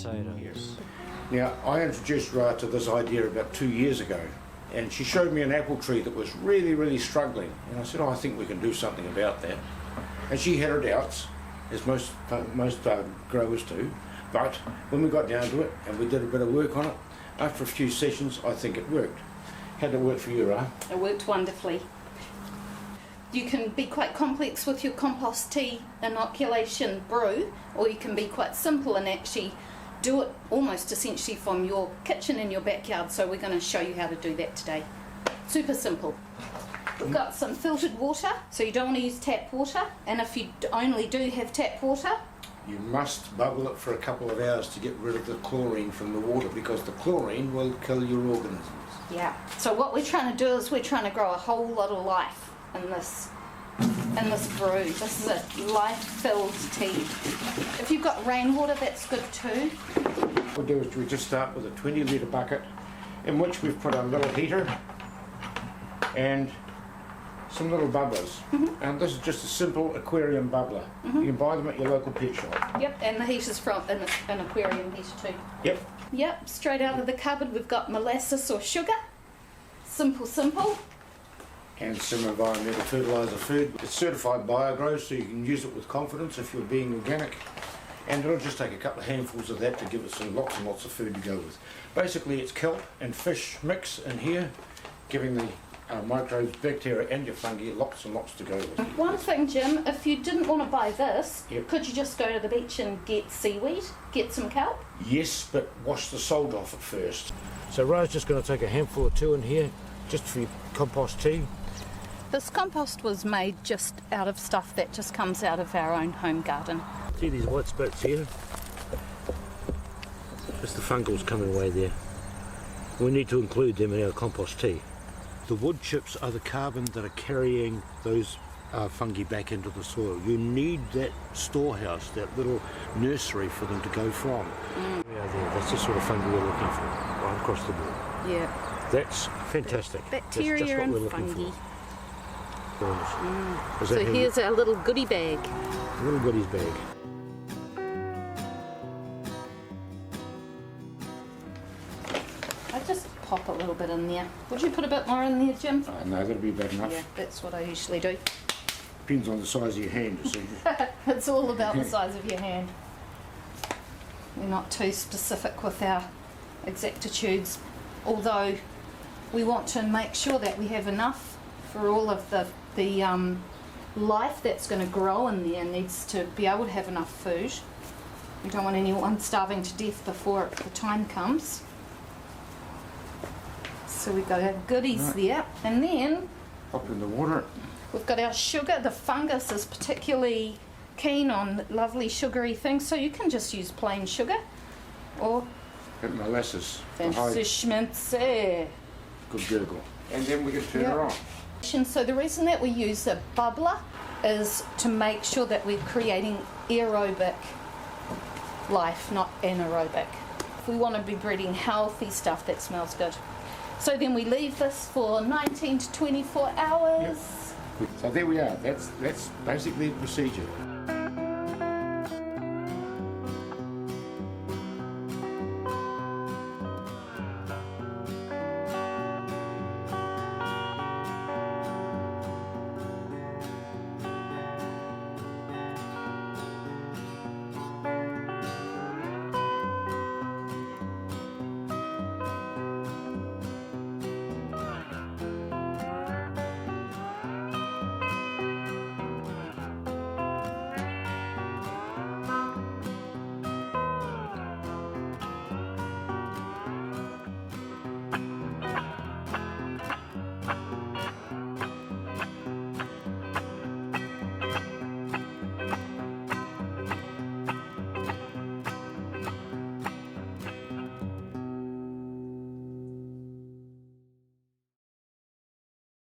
potatoes. Yes. Now, I introduced Ra to this idea about 2 years ago, and she showed me an apple tree that was really, really struggling. And I said, oh, I think we can do something about that. And she had her doubts, as most growers do. But when we got down to it and we did a bit of work on it, after a few sessions, I think it worked. How did it work for you, Ra? It worked wonderfully. You can be quite complex with your compost tea inoculation brew, or you can be quite simple and actually do it almost essentially from your kitchen in your backyard. So we're going to show you how to do that today. Super simple. We've got some filtered water, so you don't want to use tap water, and if you only do have tap water, you must bubble it for a couple of hours to get rid of the chlorine from the water, because the chlorine will kill your organisms. Yeah. So what we're trying to do is we're trying to grow a whole lot of life in this brew. This is a life-filled tea. If you've got rainwater, that's good too. What we do is we just start with a 20-litre bucket in which we've put a little heater and some little bubblers. And this is just a simple aquarium bubbler. You can buy them at your local pet shop. Yep, and the heater's from an aquarium heater too. Yep. Yep, straight out of the cupboard we've got molasses or sugar. Simple. And some environmental fertiliser food. It's certified BioGrow, so you can use it with confidence if you're being organic. And it'll just take a couple of handfuls of that to give it some lots and lots of food to go with. Basically it's kelp and fish mix in here, giving the microbes, bacteria and your fungi lots and lots to go with. One thing, Jim, if you didn't want to buy this, Yep. could you just go to the beach and get seaweed, get some kelp? Yes, but wash the salt off it first. So Ra's just going to take a handful or two in here, just for your compost tea. This compost was made just out of stuff that just comes out of our own home garden. See these white spots here? It's the fungals coming away there. We need to include them in our compost tea. The wood chips are the carbon that are carrying those fungi back into the soil. You need that storehouse, that little nursery for them to go from. Yeah, there. That's the sort of fungi we're looking for, right across the board. Yeah. That's fantastic. Bacteria That's just what and we're looking fungi. For. So here's our little goodie bag. Little goodies bag. I just pop a little bit in there. Would you put a bit more in there, Jim? No, that'll be about enough. Yeah, that's what I usually do. Depends on the size of your hand, you see. It's all about the size of your hand. We're not too specific with our exactitudes, although we want to make sure that we have enough for all of the life that's going to grow in there. Needs to be able to have enough food. We don't want anyone starving to death before the time comes. So we've got our goodies there, and then Pop in the water. we've got our sugar. The fungus is particularly keen on lovely sugary things, so you can just use plain sugar or Bit molasses. to hide. Schminze. Good gurgle. And then we can turn her on. So the reason that we use a bubbler is to make sure that we're creating aerobic life, not anaerobic. If we want to be breeding healthy stuff that smells good. So then we leave this for 19 to 24 hours. So there we are. That's basically the procedure.